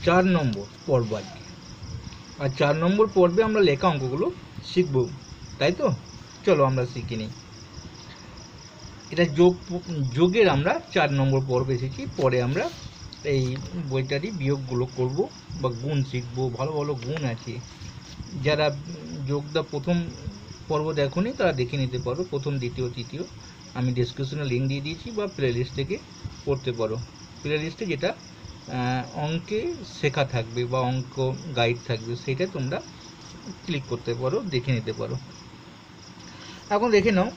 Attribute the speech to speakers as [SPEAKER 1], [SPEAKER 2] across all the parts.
[SPEAKER 1] 4 নম্বর পর্ব আজকে। আর 4 নম্বর পর্বে আমরা লেখা অঙ্কগুলো শিখব, তাই তো? চলো আমরা শিখে নিই। এটা যোগের আমরা 4 নম্বর পর্বে এসেছি। পরে আমরা এই বইটারই বিয়োগগুলো করব বা গুণ শিখবো। ভালো ভালো গুণ আছে, যারা যোগটা প্রথম পর্ব দেখোনি তারা দেখে নিতে পারো, প্রথম দ্বিতীয় তৃতীয়। আমি ডেসক্রিপশনে লিঙ্ক দিয়ে দিয়েছি, বা প্লে লিস্ট থেকে পড়তে পারো। প্লে লিস্টে যেটা অঙ্কে শেখা থাকবে বা অঙ্ক গাইড থাকবে, সেটা তোমরা ক্লিক করতে পারো, দেখে নিতে পারো। এখন দেখে নাও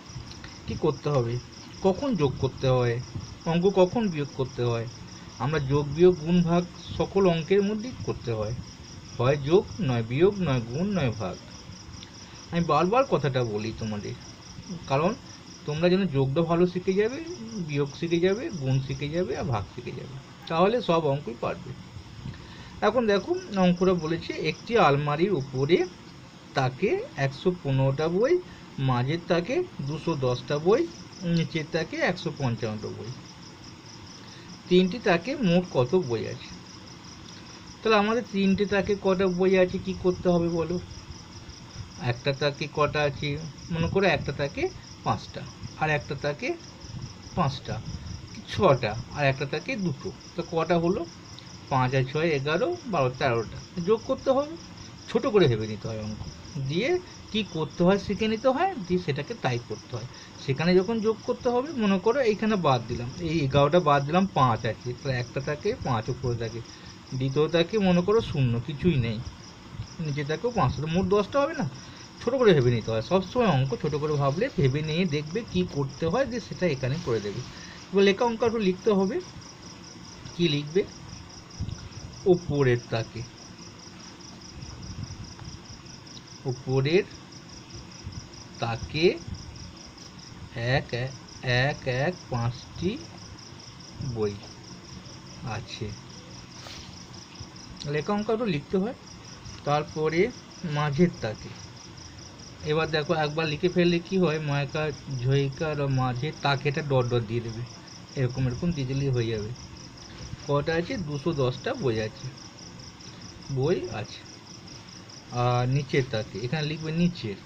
[SPEAKER 1] কি করতে হবে, কখন যোগ করতে হয়, অঙ্ক কখন বিয়োগ করতে হয়। আমরা যোগ বিয়োগ গুণ ভাগ সকল অঙ্কের মধ্যেই করতে হয়, হয় যোগ নয় বিয়োগ, নয় গুণ নয় ভাগ। আমি বারবার কথাটা বলি তোমাদের, কারণ তোমরা যেন যোগটা ভালো শিখে যাবে, বিয়োগ শিখে যাবে, গুণ শিখে যাবে আর ভাগ শিখে যাবে, তাহলে সব অঙ্কই পারবে। এখন দেখো অঙ্কটা বলেছে, একটি আলমারির উপরে তাকে 115টা বই, মাঝের তাকে 210টা বই, নিচের তাকে 155টা বই। তিনটি তাকে মোট কত বই আছে? তাহলে আমাদের তিনটে তাকে কটা বই আছে কি করতে হবে বলো? একটা তাকে কটা আছে, মনে করো একটা তাকে 5টা, আর একটা তাকে 5টা, 6টা, আর একটা তাকে 2টো। তো কটা হলো? 5 আর 6 11, 12 13টা। যোগ করতে হবে, ছোট করে ভেবে নিতে হয় অঙ্ক, দিয়ে কি করতে হয় শিখে নিতে হয়, দিয়ে সেটাকে তাই করতে হয়। সেখানে যখন যোগ করতে হবে, মনে করো এইখানে বাদ দিলাম, এই 11টা বাদ দিলাম, 5 আছে, তাহলে একটা তাকে 5 উপরে থাকে, দ্বিতীয়টাকে মনে করো 0, কিছুই নেই, নিচে তাকেও 5, মোট 10টা হবে না? ছোট করে ভেবে নিতে হয়, সবসময় অঙ্ক ছোট করে ভাবলে ভেবে নিয়ে দেখবে কি করতে হয়, দিয়ে সেটা এখানে করে দেবে। এবার লেখা অঙ্ক একটু লিখতে হবে। কি লিখবে? উপরের তাকে, উপরের তাকে 5টি বই আছে, লেখা অঙ্ক একটু লিখতে হয়। তারপরে মাঝের তাকে, এবার দেখো একবার লিখে ফেললে কি হয়, ময়কা ঝইকার মাঝে তাকেটা ডট ডট দিয়ে দেবে, এরকম এরকম দিয়ে দিলেই হয়ে যাবে। কটা আছে? 210টা বই আছে, বই আছে। আর নিচের তাকে, এখানে লিখবে নিচের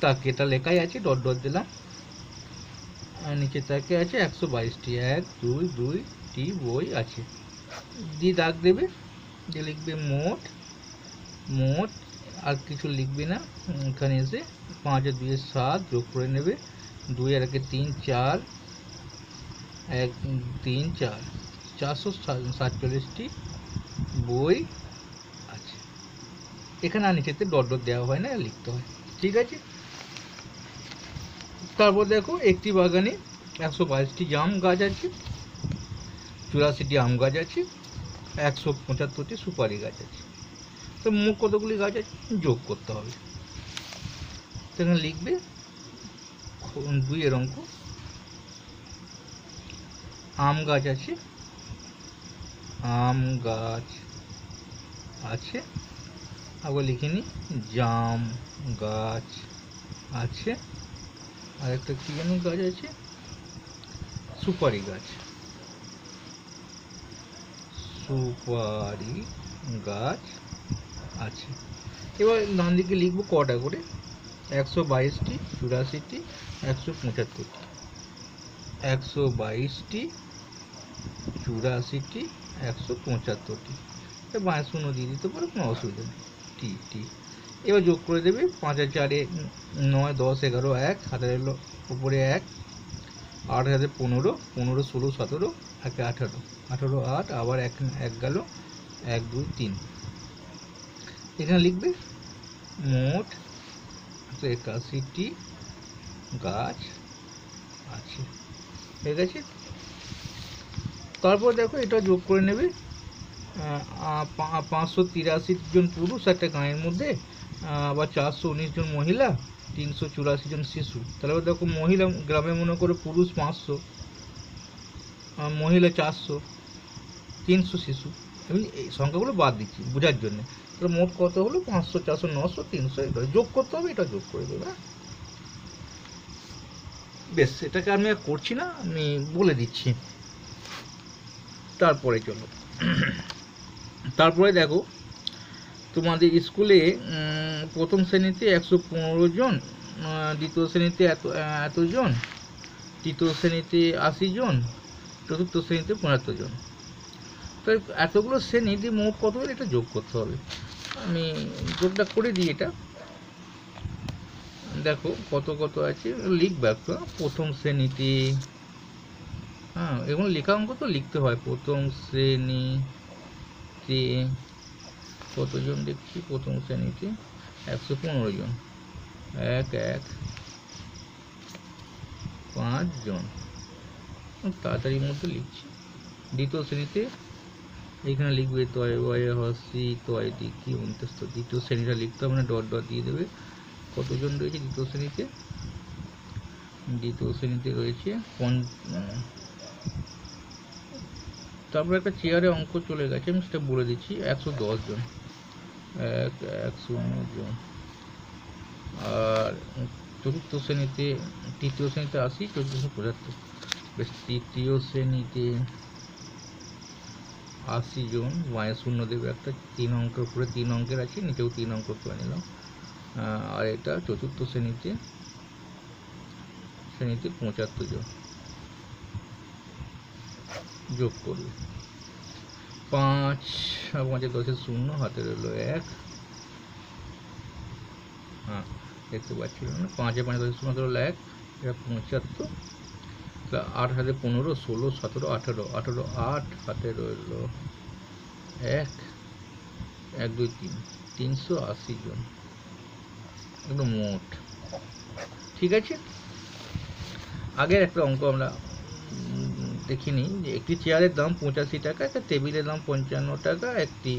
[SPEAKER 1] তাকে, এটা লেখাই আছে, ডট ডট দিলাম। আর নিচের তাকে আছে 122টি, 1 2 2টি বই আছে, দিয়ে দাগ দেবে, দিয়ে লিখবে মোট। মোট আর কিছু লিখবে না, এখানে এসে 5 আর 2 7 যোগ করে নেবে, 2 আর 1 3 4, 1 3 4, 447টি বই আছে। এখানে আর নিচেতে ডট ডট দেওয়া হয় না, লিখতে হয়, ঠিক আছে? তারপর দেখো একটি বাগানে 122টি জাম গাছ আছে, 84টি আম গাছ আছে, 175টি সুপারি গাছ আছে। তো মোট কতগুলি গাছ আছে যোগ করতে হবে। সেখানে লিখবে 2 এর অঙ্ক, আম গাছ আছে, আম গাছ আছে, আবার লিখে নি জাম গাছ আছে, আর একটা কি যেন গাছ আছে, সুপারি গাছ, সুপারি গাছ আছে। এবার ডান দিকে লিখবো কটা করে, 122টি, 84টি, 175টি, 122টি, 84টি, 175টি। বাঁ 0 দিয়ে দিতে পারো, কোনো অসুবিধা নেই। টি টি এবার যোগ করে দেবে, 5 আর 4 9 10 11, 1 হাতের এলো উপরে 1, 8 হাতে 15, 15 16 17, 1 18, 18 8, আবার 1 গেল, 1 2 3। এখানে লিখবে মোট 81টি গাছ আছে, হয়ে গেছে। তারপর দেখো এটা যোগ করে নেবে, 583 জন পুরুষ একটা গাঁয়ের মধ্যে, আবার 419 জন মহিলা, 384 জন শিশু। তাহলে দেখো মহিলা গ্রামে মনে করো পুরুষ 500, মহিলা 400, 300 শিশু। আমি এই সংখ্যাগুলো বাদ দিচ্ছি বোঝার জন্য। তাহলে মোট কত হলো? 500 400 900 300, এটা যোগ করতে হবে, এটা যোগ করে দেবে। বেশ, এটাকে আমি আর করছি না, আমি বলে দিচ্ছি। তারপরে চলো তারপরে দেখো তোমাদের স্কুলে প্রথম শ্রেণীতে 115 জন, দ্বিতীয় শ্রেণীতে এতজন, তৃতীয় শ্রেণীতে 80 জন, চতুর্থ শ্রেণীতে 75 জন। তো এতগুলো শ্রেণী দিয়ে মোট কত হলে এটা যোগ করতে হবে। আমি যোগটা করে দিই। এটা দেখো কত কত আছে, লিখবে একটা। প্রথম শ্রেণীতে, হ্যাঁ এগুলো লেখা অঙ্ক তো লিখতে হয়। প্রথম শ্রেণীতে কতজন দেখছি, প্রথম শ্রেণীতে 115 জন, 5 জন, তাড়াতাড়ির মধ্যে লিখছি। দ্বিতীয় শ্রেণীতে এখানে লিখবে তয় বয়ে হসি তয় দিকি 29। দ্বিতীয় শ্রেণীটা লিখতে হবে না, ডট ডট দিয়ে দেবে। কতজন রয়েছে দ্বিতীয় শ্রেণীতে? দ্বিতীয় শ্রেণীতে রয়েছে তারপর একটা চেয়ারে অঙ্ক চলে গেছে, আমি সেটা বলে দিচ্ছি। 110 জন, 110 জন। আর চতুর্থ শ্রেণীতে, তৃতীয় শ্রেণীতে 80, চতুর্থ শ্রেণীতে 75। বেশ, তৃতীয় শ্রেণীতে 80 জন, বাঁয়ে শূন্য দেবে একটা। 3 অঙ্কের উপরে 3 অঙ্কের আছে, নিচেও 3 অঙ্ক করে নিলাম। আর এটা চতুর্থ শ্রেণীতে 75 জন যোগ করবে। 5 আর 5 10 শূন্য, হাতে রইল 1। হ্যাঁ দেখতে পাচ্ছিল না, 5 আর 5 10 শূন্য রইল 1, এটা 75। 8 হাতে 15, 16, 17, 18, 8 হাতে রইল 1, 1 2 3, 380 জন একদম মোট। ঠিক আছে, আগের একটা অঙ্ক আমরা দেখিনি যে একটি চেয়ারের দাম 85 টাকা, একটা টেবিলের দাম 55 টাকা, একটি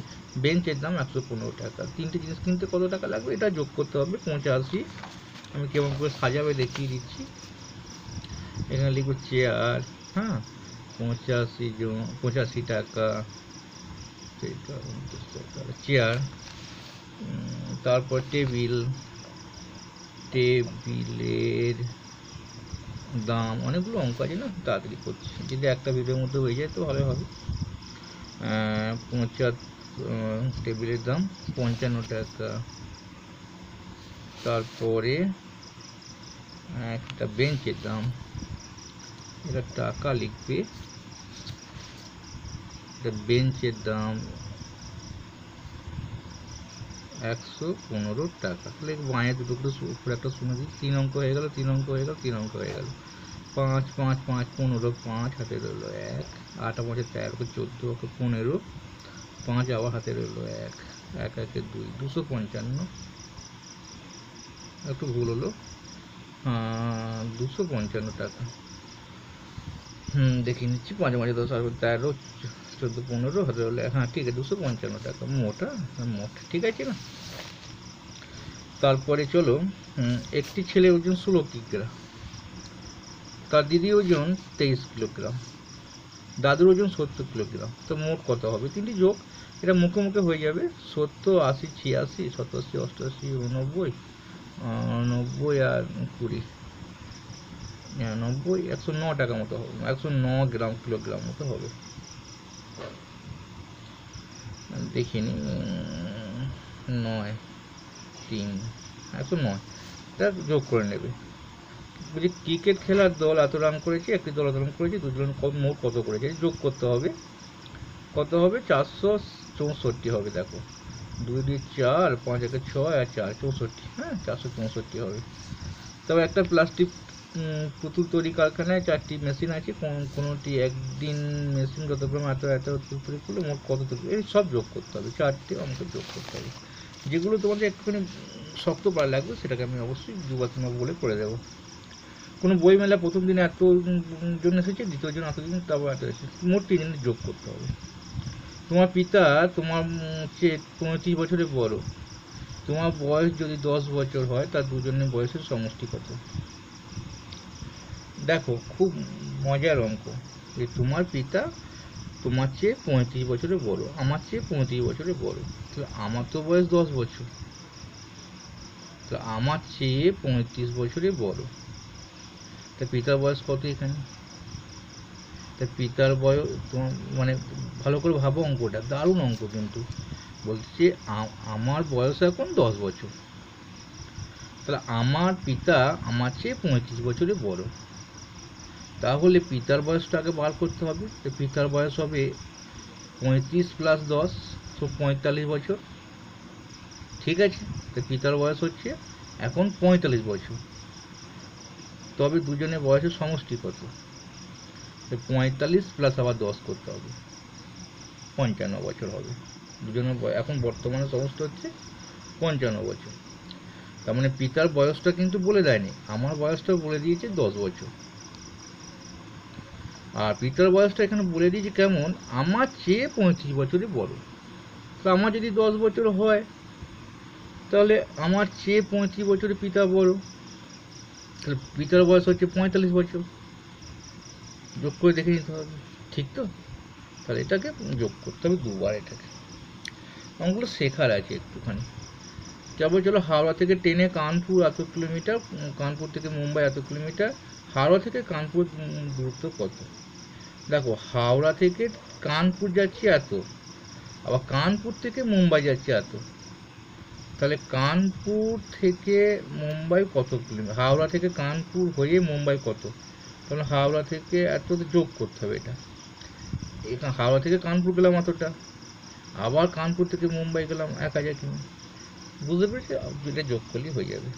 [SPEAKER 1] বেঞ্চের দাম 115 টাকা। তিনটে জিনিস কিনতে কত টাকা লাগবে এটা যোগ করতে হবে। 85, আমি কেমন করে সাজাবে দেখিয়ে দিচ্ছি। এখানে লিখব চেয়ার, হ্যাঁ 85 টাকা চেয়ার। তারপর টেবিলের দাম, অনেকগুলো অঙ্ক আছে না, তাড়াতাড়ি করছি। যদি একটা ভিডিওর মধ্যে হয়ে যায় তো ভালো হবে। 75, টেবিলের দাম 55 টাকা। তারপরে একটা বেঞ্চের দাম, এটা টাকা লিখবে, এটা বেঞ্চের দাম 115 টাকা। তাহলে বাঁয়ে দুটো করে উপরে একটা শূন্য দিই। 3 অঙ্ক হয়ে গেল, 3 অঙ্ক হয়ে গেল, 3 অঙ্ক হয়ে গেল। 5 5 5 15, 5 হাতে রইল 1, 8 5 13, 14, 15, 5 আবার হাতে রইল 1, 1 1 2, 255। একটু ভুল হলো, 255 টাকা। দেখিয়ে নিচ্ছি। 5 5 10 13, 14 15 হাতে রইল 1, হ্যাঁ ঠিক আছে, 255 টাকা মোটা মোট। ঠিক আছে না? তারপরে চলো, একটি ছেলের ওজন 16 কিলোগ্রাম, তার দিদির ওজন 23 কিলোগ্রাম, দাদুর ওজন 70 কিলোগ্রাম। তো মোট কত হবে? তিনটি যোগ, এটা মুখে মুখে হয়ে যাবে। 70 80 86, 87 88 89, 90 আর 20, 90, 109 টাকা মতো হবে, 109 কিলোগ্রাম মতো হবে। দেখিনি, 9 3, 109, এটা যোগ করে নেবে। বলছি ক্রিকেট খেলার দল এত রান করেছে, একটি দল এত রান করেছে, দুজন মোট কত করেছে যোগ করতে হবে। কত হবে? 464 হবে। দেখো 2 2 4, 5 1 6 আর 4 64, হ্যাঁ 464 হবে। তবে একটা প্লাস্টিক পুতুল তৈরি কারখানায় 4টি মেশিন আছে, কোনোটি একদিন মেশিন যতক্রমে এত পুতুল তৈরি করলে মোট কত তৈরি, এই সব যোগ করতে হবে। 4টে অঙ্ক যোগ করতে হবে। যেগুলো তোমাদের একটুখানি শক্ত পারা লাগবে সেটাকে আমি অবশ্যই 2 বা 3 বলে করে দেবো। কোনো বই মেলা প্রথম দিনে এত জন এসেছে, দ্বিতীয় জন এতজন, তারপর এত এসেছে, মোট 3 জনের যোগ করতে হবে। তোমার পিতা তোমার চেয়ে 25 বছরের বড়, তোমার বয়স যদি 10 বছর হয়, তার দুজনের বয়সের সমষ্টি কত? দেখো খুব মজার অঙ্ক। যে তোমার পিতা তোমার চেয়ে 35 বছরের বড়, আমার চেয়ে 35 বছরের বড়, তাহলে আমার তো বয়স 10 বছর, তো আমার চেয়ে 35 বছরের বড়, তা পিতার বয়স কত এখানে? তাই পিতার বয়স মানে ভালো করে ভাবো, অঙ্কটা দারুণ অঙ্ক কিন্তু। বলছে আমার বয়স এখন 10 বছর, তাহলে আমার পিতা আমার চেয়ে 35 বছরে বড়, তাহলে পিতার বয়সটা আগে বার করতে হবে। তো পিতার বয়স হবে 35 + 10, তো 45 বছর। ঠিক আছে, তো পিতার বয়স হচ্ছে এখন 45 বছর। তবে দুজনের বয়সের সমষ্টি কত? 45 প্লাস আবার 10 করতে হবে, 55 বছর হবে। দুজনের এখন বর্তমানে সমষ্টি হচ্ছে 55 বছর। তার মানে পিতার বয়সটা কিন্তু বলে দেয়নি, আমার বয়সটা বলে দিয়েছে 10 বছর। আর পিতার বয়সটা এখানে বলে দিয়েছে কেমন, আমার চেয়ে 35 বছরে বড়। তো আমার যদি 10 বছর হয়, তাহলে আমার চেয়ে 35 বছরে পিতা বড়, তাহলে পিতার বয়স হচ্ছে 45 বছর। যোগ করে দেখে নিতে হবে, ঠিক তো? তাহলে এটাকে যোগ করতে হবে দুবার। এটাকে অঙ্কগুলো শেখার আছে একটুখানি। তারপর চলো, হাওড়া থেকে ট্রেনে কানপুর এত কিলোমিটার, কানপুর থেকে মুম্বাই এত কিলোমিটার, হাওড়া থেকে কানপুর দূরত্ব কত? দেখো, হাওড়া থেকে কানপুর যাচ্ছে এত, আবার কানপুর থেকে মুম্বাই যাচ্ছে এত, তাহলে কানপুর থেকে মুম্বাই কত কিলোমিটার? হাওড়া থেকে কানপুর হয়ে মুম্বাই কত? তাহলে হাওড়া থেকে এত যোগ করতে হবে। এটা এখানে হাওড়া থেকে কানপুর গেলাম এতটা, আবার কানপুর থেকে মুম্বাই গেলাম 1000 কিমি। বুঝতে পেরেছি? এটা যোগ করলেই হয়ে যাবে।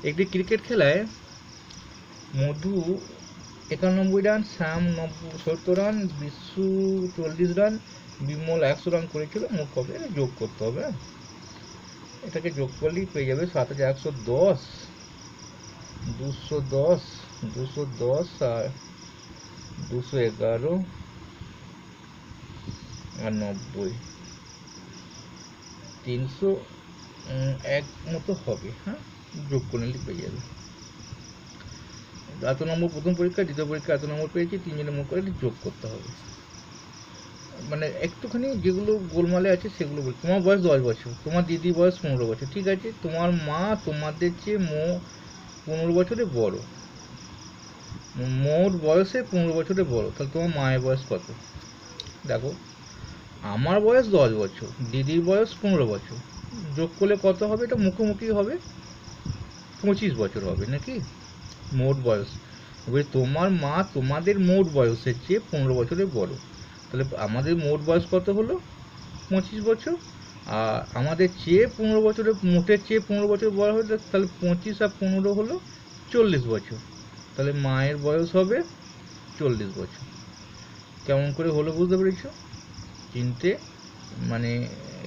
[SPEAKER 1] একটি ক্রিকেট খেলায় মধু 91 রান, শ্যাম 70 run, Bishu 40 run, Bimal 100 run করেছিল, মোট কত? যোগ করতে হবে। এটাকে যোগ করলেই পেয়ে যাবে 7110, 210, 210 আর 211 আর 90, 301 মতো হবে। হ্যাঁ, যোগ করে নিলে পেয়ে যাবে। এত নম্বর প্রথম পরীক্ষা, দ্বিতীয় পরীক্ষা এত নম্বর পেয়েছি, তিনজনের মুখ করে যোগ করতে হবে। মানে একটুখানি যেগুলো গোলমালে আছে সেগুলো বলি। তোমার বয়স 10 বছর, তোমার দিদির বয়স 15 বছর, ঠিক আছে? তোমার মা তোমাদের চেয়ে 15 বছরে বড়, মোট বয়সে 15 বছরে বড়, তাহলে তোমার মায়ের বয়স কত? দেখো, আমার বয়স 10 বছর, দিদির বয়স 15 বছর, যোগ করলে কত হবে? এটা মুখোমুখি হবে, 25 বছর হবে নাকি মোট বয়স। এবার তোমার মা তোমাদের মোট বয়সের চেয়ে 15 বছরের বড়, তাহলে আমাদের মোট বয়স কত হলো? 25 বছর। আর আমাদের চেয়ে 15 বছরের, মোটের চেয়ে 15 বছর বড় হলে, তাহলে 25 আর 15 হলো 40 বছর, তাহলে মায়ের বয়স হবে 40 বছর। কেমন করে হলো বুঝতে পেরেছ? তিনটে মানে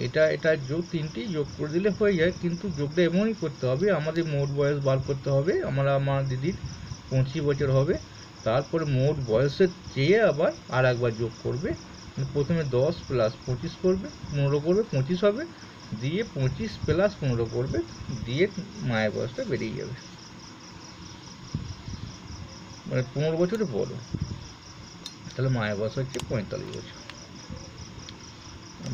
[SPEAKER 1] এটা যোগ, তিনটেই যোগ করে দিলে হয়ে যায়, কিন্তু যোগটা এমনই করতে হবে, আমাদের মোট বয়স বার করতে হবে। আমার দিদির 25 বছর হবে, তারপরে মোট বয়সের চেয়ে আবার আর একবার যোগ করবে। প্রথমে 10 + 25 করবে, 15 করবে, 25 হবে, দিয়ে 25 + 15 করবে, দিয়ে মায়ের বয়সটা বেরিয়ে যাবে। মানে 15 বছরে বড়, তাহলে মায়ের বয়স হচ্ছে 45 বছর।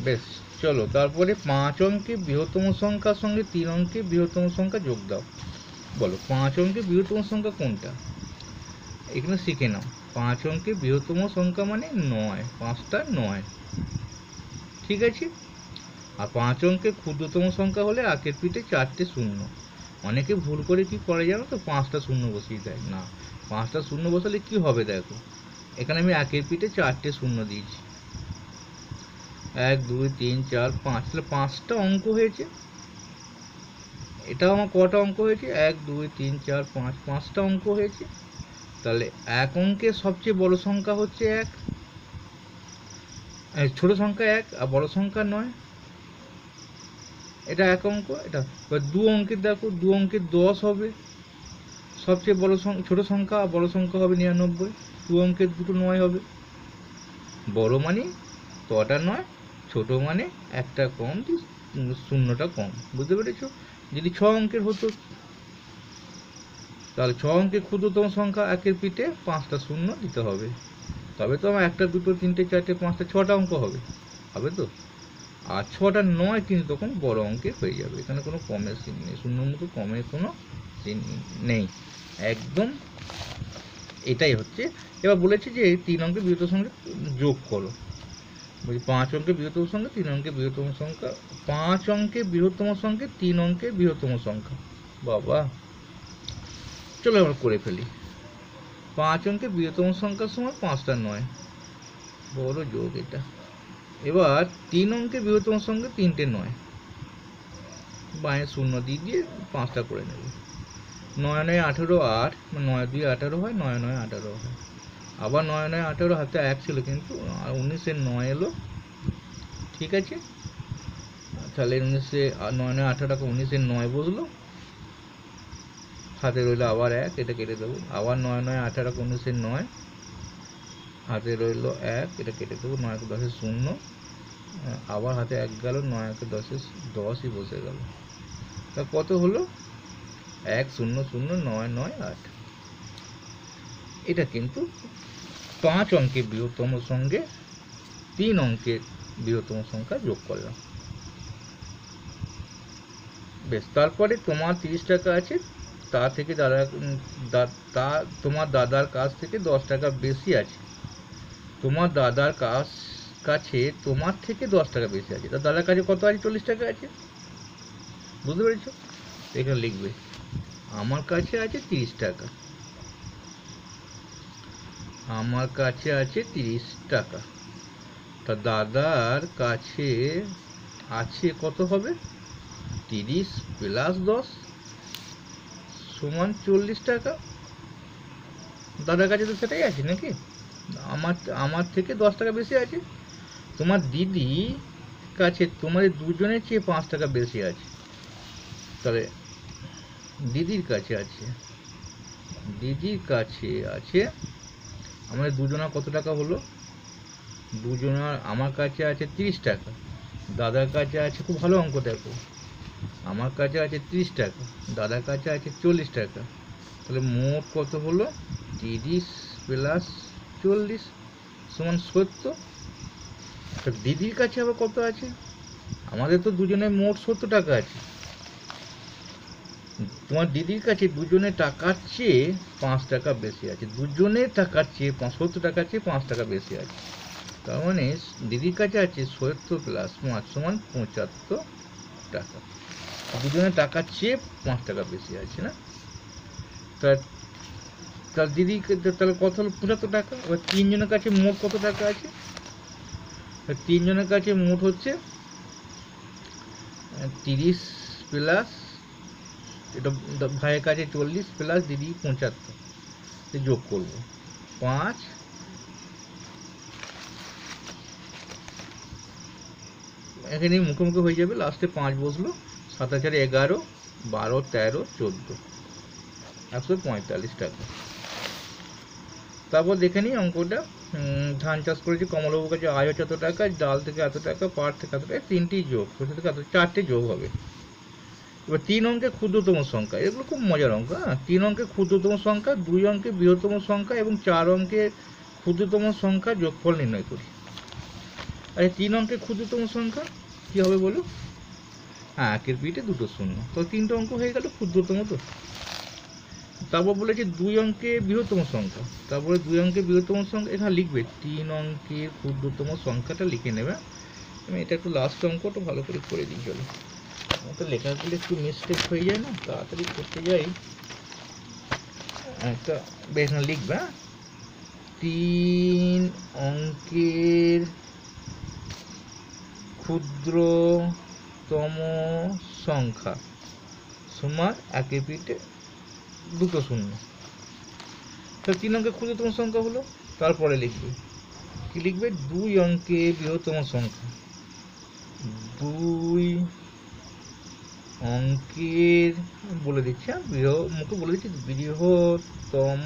[SPEAKER 1] বেশ, চলো তারপরে 5 অঙ্কের বৃহত্তম সংখ্যার সঙ্গে 3 অঙ্কের বৃহত্তম সংখ্যা যোগ দাও। বলো 5 অঙ্কের বৃহত্তম সংখ্যা কোনটা? এখানে শিখে নাও। 5 অঙ্কের বৃহত্তম সংখ্যা মানে 9, 5টা 9, ঠিক আছে? আর 5 অঙ্কের ক্ষুদ্রতম সংখ্যা হলে আকের পিঠে 4টে শূন্য। অনেকে ভুল করে কি করে জানো তো, 5টা শূন্য বসিয়ে দেয়। না, 5টা শূন্য বসালে কি হবে দেখো, এখানে আমি একের পিঠে 4টে শূন্য দিয়েছি, 1 2 3 4 5, তাহলে 5টা অঙ্ক হয়েছে। এটাও আমার কটা অঙ্ক হয়েছে? 1 2 3 4 5, 5টা অঙ্ক হয়েছে। তাহলে এক অঙ্কের সবচেয়ে বড় সংখ্যা হচ্ছে 1, ছোট সংখ্যা 1 আর বড় সংখ্যা 9, এটা এক অঙ্ক। এটা এবার 2 অঙ্কের দেখো, 2 অঙ্কের 10 হবে, সবচেয়ে বড় ছোট সংখ্যা আর বড় সংখ্যা হবে 99, 2 অঙ্কের দুটো 9 হবে। বড় মানে কটা 9, ছোট মানে একটা কম, শূন্যটা কম। বুঝতে পেরেছো? যদি 6 অঙ্কের হতো, তাহলে 6 অঙ্কের ক্ষুদ্রতম সংখ্যা একের পিঠে 5টা শূন্য দিতে হবে, তবে তো আমার 1টা 2টো 3টে 4টে 5টা 6টা অঙ্ক হবে, হবে তো? আর 6টা 9 কিন্তু তখন বড় অঙ্কে হয়ে যাবে। এখানে কোনো কমের সিন নেই, শূন্যর মতো কমের কোনো সিন নেই, একদম এটাই হচ্ছে। এবার বলেছে যে এই 3 অঙ্কের বৃহত্তম সংখ্যা যোগ করো। বলছি 5 অঙ্কের বৃহত্তম সংখ্যা, 3 অঙ্কের বৃহত্তম সংখ্যা, 5 অঙ্কের বৃহত্তম সংখ্যা, 3 অঙ্কের বৃহত্তম সংখ্যা। বাবা, চলো আমরা করে ফেলি। 5 অঙ্কের বৃহত্তম সংখ্যার সমান 5টা 9, বড় যোগ এটা। এবার 3 অঙ্কের বৃহত্তম সংখ্যা 3টে 9, বাঁয়ে 0 দিয়ে 5টা করে নেবে। 9 9 18, 8, 9 2 18 হয়, 9 9 18 হয়। আবার 9 9 18 হাতে 1 ছিল, কিন্তু 19-এর 9 এলো। ঠিক আছে, তাহলে 19-এ 9 9 18 টাকা 19-এর 9 বসলো, হাতে রইলো আবার 1, এটা কেটে দেবো। আবার 9 9 18 টাকা 19-এর 9, হাতে রইলো 1, এটা কেটে দেবো। 9 1 10 0, আবার হাতে 1 গেল, 9 1 10 10ই বসে গেল। তা কত হলো? 1 0 0 9 9 8। এটা কিন্তু 5 অঙ্কের বৃহত্তম সঙ্গে 3 অঙ্কের বৃহত্তম সংখ্যা যোগ করলাম। বেশ, তারপরে তোমার 30 টাকা আছে, তা থেকে তোমার দাদার কাছ থেকে 10 টাকা বেশি আছে। তোমার দাদার কাছে তোমার থেকে 10 টাকা বেশি আছে। তার দাদার কাছে কত আছে? 40 টাকা আছে। বুঝতে পেরেছো? এখানে লিখবে আমার কাছে আছে 30 টাকা, আমার কাছে আছে 30 টাকা। তা দাদার কাছে আছে কত হবে? 30 প্লাস 10 সমান 40 টাকা। দাদার কাছে তো সেটাই আছে নাকি? আমার থেকে 10 টাকা বেশি আছে। তোমার দিদি কাছে তোমাদের দুজনের চেয়ে 5 টাকা বেশি আছে। তাহলে দিদির কাছে আছে আমাদের দুজনের কত টাকা হলো? দুজনের আমার কাছে আছে 30 টাকা, দাদার কাছে আছে, খুব ভালো অঙ্ক দেখো, আমার কাছে আছে 30 টাকা, দাদার কাছে আছে 40 টাকা। তাহলে মোট কত হলো? 30 প্লাস 40 সমান 70। তা দিদির কাছে আবার কত আছে? আমাদের তো দুজনের মোট 70 টাকা আছে। তোমার দিদির কাছে দুজনের টাকার চেয়ে 5 টাকা বেশি আছে। দুজনের টাকার চেয়ে 70 টাকার চেয়ে 5 টাকা বেশি আছে। তার মানে দিদির কাছে আছে 70 প্লাস 5 সমান 75 টাকা। দুজনের টাকার চেয়ে 5 টাকা বেশি আছে না? তার দিদি তাহলে কত হলো? 75 টাকা। এবার 3 জনের কাছে মোট কত টাকা আছে? 3 জনের কাছে মোট হচ্ছে 30 প্লাস, এটা ভাইয়ের কাছে 40 প্লাস দিদি 75, যোগ করবো 5, এখানে মুখে মুখে হয়ে যাবে, লাস্টে 5 বসলো। 7 4 11, 12 13 14, 145 টাকা। তারপর দেখে নিই অঙ্কটা। ধান চাষ করেছি, কমলাবাবুর কাছে আয় হচ্ছে এত টাকা, ডাল থেকে এত টাকা, পাট থেকে এত টাকা, 3টি যোগ, সরষে থেকে এত, 4টে যোগ হবে। এবার 3 অঙ্কের ক্ষুদ্রতম সংখ্যা, এগুলো খুব মজার অঙ্ক। 3 অঙ্কের ক্ষুদ্রতম সংখ্যা, 2 অঙ্কের বৃহত্তম সংখ্যা এবং 4 অঙ্কের ক্ষুদ্রতম সংখ্যা যোগফল নির্ণয় করি। আচ্ছা, 3 অঙ্কের ক্ষুদ্রতম সংখ্যা কি হবে বলো? হ্যাঁ, 1-এর পিঠে 2টো শূন্য, তো 3টে অঙ্ক হয়ে গেল ক্ষুদ্রতম। তো তারপর বলেছে 2 অঙ্কের বৃহত্তম সংখ্যা, তারপরে 2 অঙ্কের বৃহত্তম সংখ্যা এখানে লিখবে 3 অঙ্কের ক্ষুদ্রতম সংখ্যাটা লিখে নেবে। আমি এটা একটু লাস্ট অঙ্কটা ভালো করে করে দিই। চলো, তো লেখাগুলো একটু মিস্টেক হয়ে যায় না, তাড়াতাড়ি করতে যাই। একটা বেশ লিখবে 3 অঙ্কের ক্ষুদ্রতম সংখ্যা সমান 1-এর পিঠে 2টো শূন্য। তো 3 অঙ্কের ক্ষুদ্রতম সংখ্যা হলো, তারপরে লিখবে কি? লিখবে 2 অঙ্কের বৃহত্তম সংখ্যা, 2 অঙ্কের বলে দিচ্ছি, মুখে বলে দিচ্ছি, বৃহত্তম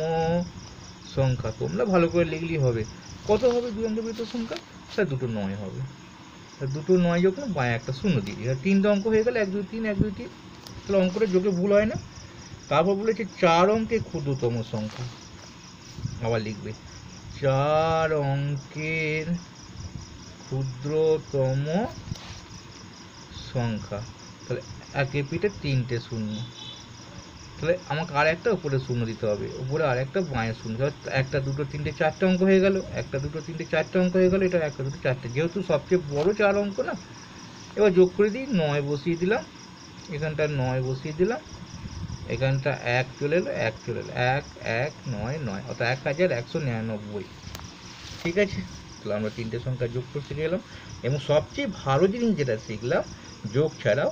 [SPEAKER 1] সংখ্যা। তোমরা ভালো করে লিখলেই হবে। কত হবে 2 অঙ্কের বৃহত্তম সংখ্যা? স্যার 2টো 9 হবে। 2টো 9 যোগ না, বাঁ একটা শূন্য দিয়ে দিই। 3টে অঙ্ক হয়ে গেলে 1 2 3 1 2 3, তাহলে অঙ্কটা যোগে ভুল হয় না। তারপর বলেছে 4 অঙ্কের ক্ষুদ্রতম সংখ্যা, আবার লিখবে 4 অঙ্কের ক্ষুদ্রতম সংখ্যা। তাহলে 1-এর পিঠে 3টে শূন্য, তাহলে আমাকে আর একটা উপরে শূন্য দিতে হবে, উপরে আর একটা বাঁয়ে শূন্য, একটা দুটো তিনটে চারটে অঙ্ক হয়ে গেল, একটা দুটো তিনটে চারটে অঙ্ক হয়ে গেল, এটা একটা দুটো চারটে, যেহেতু সবচেয়ে বড় 4 অঙ্ক না। এবার যোগ করে দিই, 9 বসিয়ে দিলাম, এখানটা 9 বসিয়ে দিলাম, এখানটা 1 চলে এলো, 1 চলে এলো, 1 1 9 9, অর্থাৎ 1199। ঠিক আছে, তাহলে আমরা তিনটে সংখ্যা যোগ করে শিখে গেলাম। এবং সবচেয়ে ভালো জিনিস যেটা শিখলাম, যোগ ছাড়াও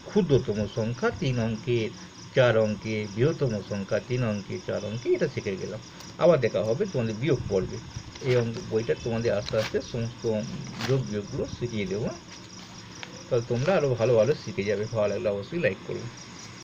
[SPEAKER 1] ক্ষুদ্রতম সংখ্যা 3 অঙ্কের, 4 অঙ্কের, বৃহত্তম সংখ্যা 3 অঙ্কের, 4 অঙ্কের, এটা শিখে গেলাম। আবার দেখা হবে তোমাদের বিয়োগ পর্বে। এই বইটা তোমাদের আস্তে আস্তে সমস্ত যোগ বিয়োগগুলো শিখিয়ে দেবো। তাহলে তোমরা আরও ভালো ভালো শিখে যাবে। ভালো লাগলে অবশ্যই লাইক করবে।